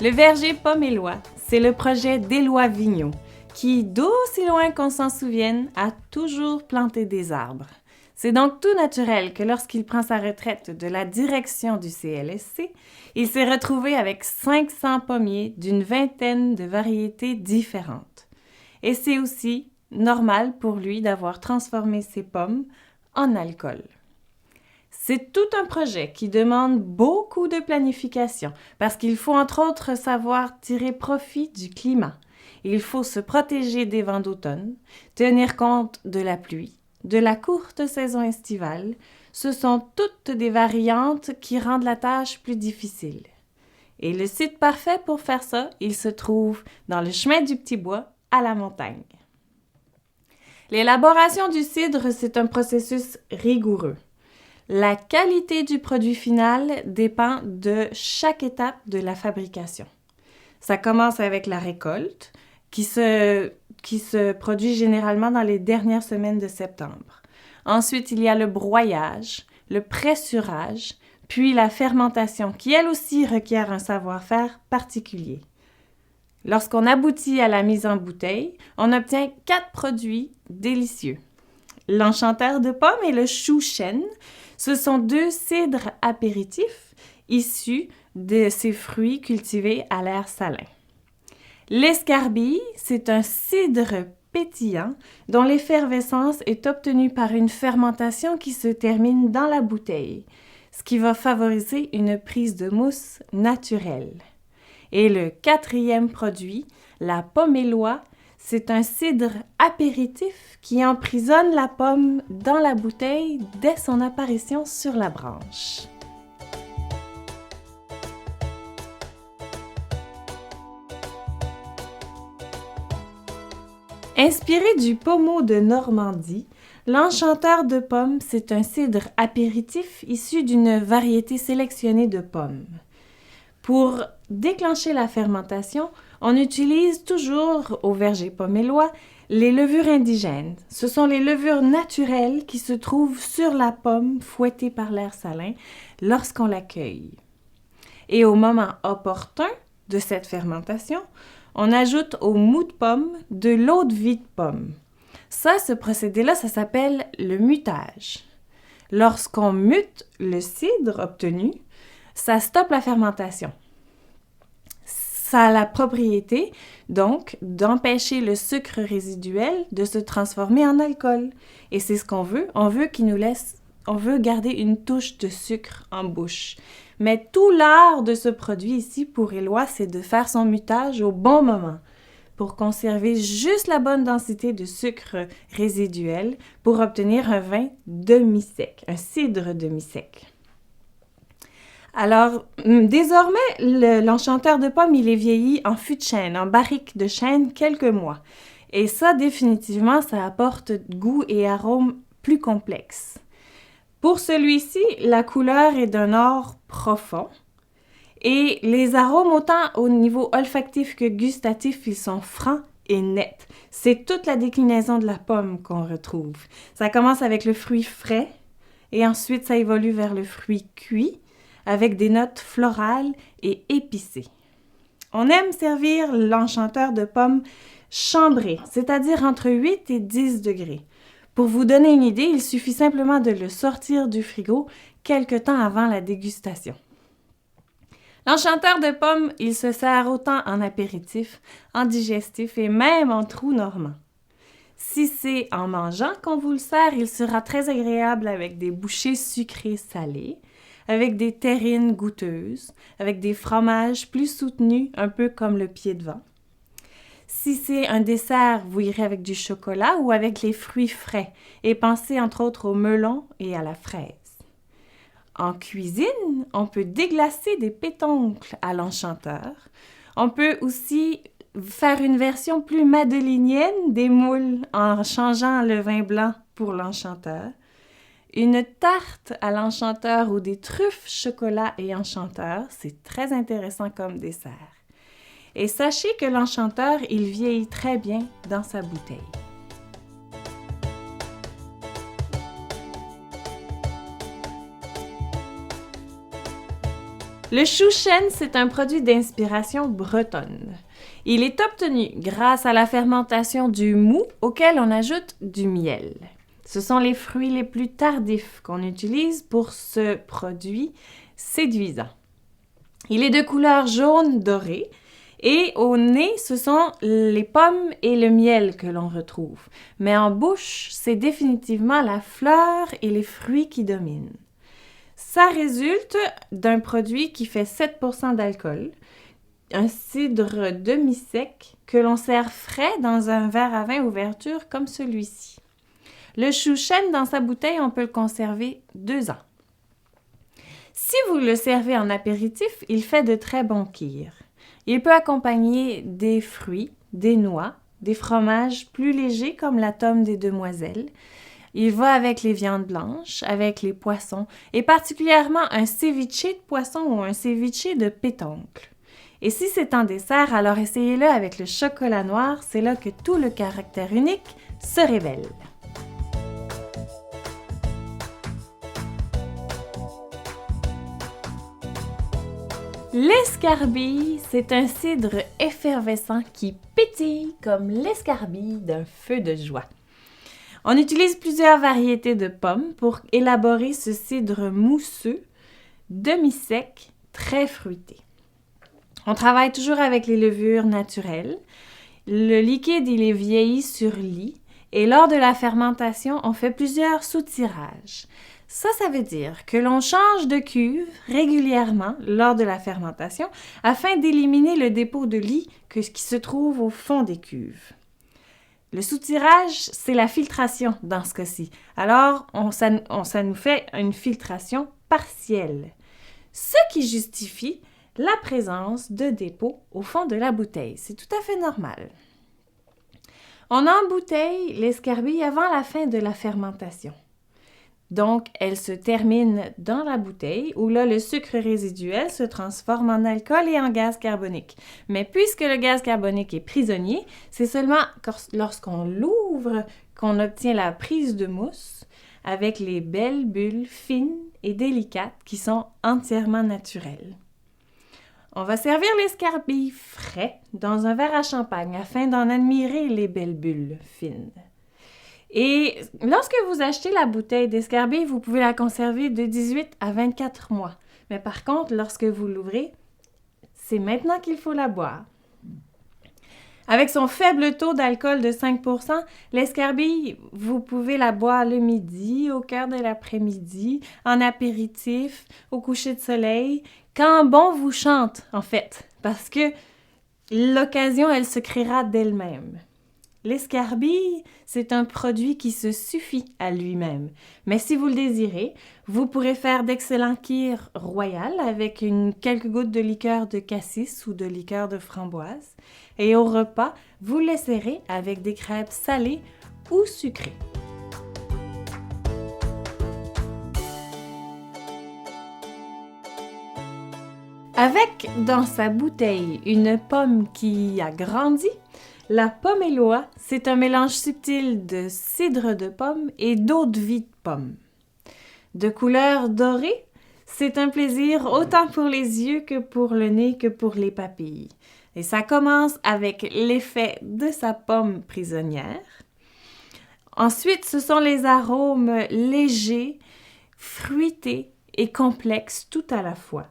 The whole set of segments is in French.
Le verger Pomélois, c'est le projet d'Éloi Vigneault, qui, d'aussi loin qu'on s'en souvienne, a toujours planté des arbres. C'est donc tout naturel que lorsqu'il prend sa retraite de la direction du CLSC, il s'est retrouvé avec 500 pommiers d'une vingtaine de variétés différentes. Et c'est aussi normal pour lui d'avoir transformé ses pommes en alcool. C'est tout un projet qui demande beaucoup de planification parce qu'il faut entre autres savoir tirer profit du climat. Il faut se protéger des vents d'automne, tenir compte de la pluie, de la courte saison estivale. Ce sont toutes des variantes qui rendent la tâche plus difficile. Et le site parfait pour faire ça, il se trouve dans le chemin du Petit Bois à la montagne. L'élaboration du cidre, c'est un processus rigoureux. La qualité du produit final dépend de chaque étape de la fabrication. Ça commence avec la récolte, qui se produit généralement dans les dernières semaines de septembre. Ensuite, il y a le broyage, le pressurage, puis la fermentation, qui elle aussi requiert un savoir-faire particulier. Lorsqu'on aboutit à la mise en bouteille, on obtient 4 produits délicieux. L'enchanteur de pommes et le chou chêne, ce sont 2 cidres apéritifs issus de ces fruits cultivés à l'air salin. L'escarbille, c'est un cidre pétillant dont l'effervescence est obtenue par une fermentation qui se termine dans la bouteille, ce qui va favoriser une prise de mousse naturelle. Et le 4e produit, la Pomélois, c'est un cidre apéritif qui emprisonne la pomme dans la bouteille dès son apparition sur la branche. Inspiré du pommeau de Normandie, l'enchanteur de pommes, c'est un cidre apéritif issu d'une variété sélectionnée de pommes. Pour déclencher la fermentation, on utilise toujours au verger pomélois les levures indigènes. Ce sont les levures naturelles qui se trouvent sur la pomme fouettée par l'air salin lorsqu'on la cueille. Et au moment opportun de cette fermentation, on ajoute au mou de pomme de l'eau de vie de pomme. Ce procédé-là, ça s'appelle le mutage. Lorsqu'on mute le cidre obtenu, ça stoppe la fermentation. Ça a la propriété, donc, d'empêcher le sucre résiduel de se transformer en alcool. Et c'est ce qu'on veut. On veut garder une touche de sucre en bouche. Mais tout l'art de ce produit ici, pour Éloi, c'est de faire son mutage au bon moment pour conserver juste la bonne densité de sucre résiduel pour obtenir un vin demi-sec, un cidre demi-sec. Alors, désormais, l'enchanteur de pommes, il est vieilli en fût de chêne, en barrique de chêne, quelques mois. Et ça, définitivement, ça apporte goût et arôme plus complexes. Pour celui-ci, la couleur est d'un or profond. Et les arômes, autant au niveau olfactif que gustatif, ils sont francs et nets. C'est toute la déclinaison de la pomme qu'on retrouve. Ça commence avec le fruit frais et ensuite ça évolue vers le fruit cuit avec des notes florales et épicées. On aime servir l'enchanteur de pommes chambré, c'est-à-dire entre 8 et 10 degrés. Pour vous donner une idée, il suffit simplement de le sortir du frigo quelque temps avant la dégustation. L'enchanteur de pommes, il se sert autant en apéritif, en digestif et même en trou normand. Si c'est en mangeant qu'on vous le sert, il sera très agréable avec des bouchées sucrées salées, avec des terrines goûteuses, avec des fromages plus soutenus, un peu comme le pied de vent. Si c'est un dessert, vous irez avec du chocolat ou avec les fruits frais et pensez entre autres au melon et à la fraise. En cuisine, on peut déglacer des pétoncles à l'enchanteur. On peut aussi faire une version plus madelinienne des moules en changeant le vin blanc pour l'enchanteur. Une tarte à l'enchanteur ou des truffes chocolat et enchanteur, c'est très intéressant comme dessert. Et sachez que l'enchanteur, il vieillit très bien dans sa bouteille. Le chou chêne, c'est un produit d'inspiration bretonne. Il est obtenu grâce à la fermentation du mou auquel on ajoute du miel. Ce sont les fruits les plus tardifs qu'on utilise pour ce produit séduisant. Il est de couleur jaune doré et au nez, ce sont les pommes et le miel que l'on retrouve. Mais en bouche, c'est définitivement la fleur et les fruits qui dominent. Ça résulte d'un produit qui fait 7% d'alcool, un cidre demi-sec que l'on sert frais dans un verre à vin ouverture comme celui-ci. Le chou chêne, dans sa bouteille, on peut le conserver 2 ans. Si vous le servez en apéritif, il fait de très bons kirs. Il peut accompagner des fruits, des noix, des fromages plus légers comme la tome des demoiselles. Il va avec les viandes blanches, avec les poissons et particulièrement un ceviche de poisson ou un ceviche de pétoncle. Et si c'est en dessert, alors essayez-le avec le chocolat noir, c'est là que tout le caractère unique se révèle. L'escarbille, c'est un cidre effervescent qui pétille comme l'escarbille d'un feu de joie. On utilise plusieurs variétés de pommes pour élaborer ce cidre mousseux, demi-sec, très fruité. On travaille toujours avec les levures naturelles. Le liquide, il est vieilli sur lit et lors de la fermentation, on fait plusieurs soutirages. Ça veut dire que l'on change de cuve régulièrement lors de la fermentation afin d'éliminer le dépôt de lit qui se trouve au fond des cuves. Le soutirage, c'est la filtration dans ce cas-ci. Alors, ça nous fait une filtration partielle, ce qui justifie la présence de dépôts au fond de la bouteille. C'est tout à fait normal. On embouteille l'escarbille avant la fin de la fermentation. Donc, elle se termine dans la bouteille où là, le sucre résiduel se transforme en alcool et en gaz carbonique. Mais puisque le gaz carbonique est prisonnier, c'est seulement lorsqu'on l'ouvre qu'on obtient la prise de mousse avec les belles bulles fines et délicates qui sont entièrement naturelles. On va servir l'escarbille frais dans un verre à champagne afin d'en admirer les belles bulles fines. Et lorsque vous achetez la bouteille d'escarbille, vous pouvez la conserver de 18 à 24 mois. Mais par contre, lorsque vous l'ouvrez, c'est maintenant qu'il faut la boire. Avec son faible taux d'alcool de 5%, l'escarbille, vous pouvez la boire le midi, au cœur de l'après-midi, en apéritif, au coucher de soleil, quand bon vous chante, en fait, parce que l'occasion, elle se créera d'elle-même. L'escarbille, c'est un produit qui se suffit à lui-même. Mais si vous le désirez, vous pourrez faire d'excellents kirs royales avec quelques gouttes de liqueur de cassis ou de liqueur de framboise. Et au repas, vous le serrez avec des crêpes salées ou sucrées. Avec dans sa bouteille une pomme qui a grandi, la pommeloie, c'est un mélange subtil de cidre de pomme et d'eau-de-vie de pomme. De couleur dorée, c'est un plaisir autant pour les yeux que pour le nez que pour les papilles. Et ça commence avec l'effet de sa pomme prisonnière. Ensuite, ce sont les arômes légers, fruités et complexes tout à la fois.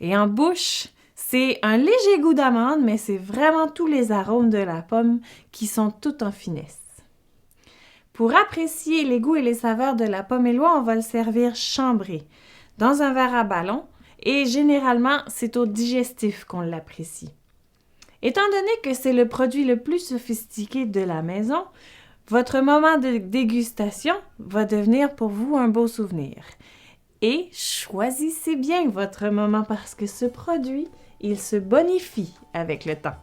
Et en bouche, c'est un léger goût d'amande, mais c'est vraiment tous les arômes de la pomme qui sont tout en finesse. Pour apprécier les goûts et les saveurs de la pommeloie, on va le servir chambré, dans un verre à ballon, et généralement, c'est au digestif qu'on l'apprécie. Étant donné que c'est le produit le plus sophistiqué de la maison, votre moment de dégustation va devenir pour vous un beau souvenir. Et choisissez bien votre moment parce que ce produit, il se bonifie avec le temps.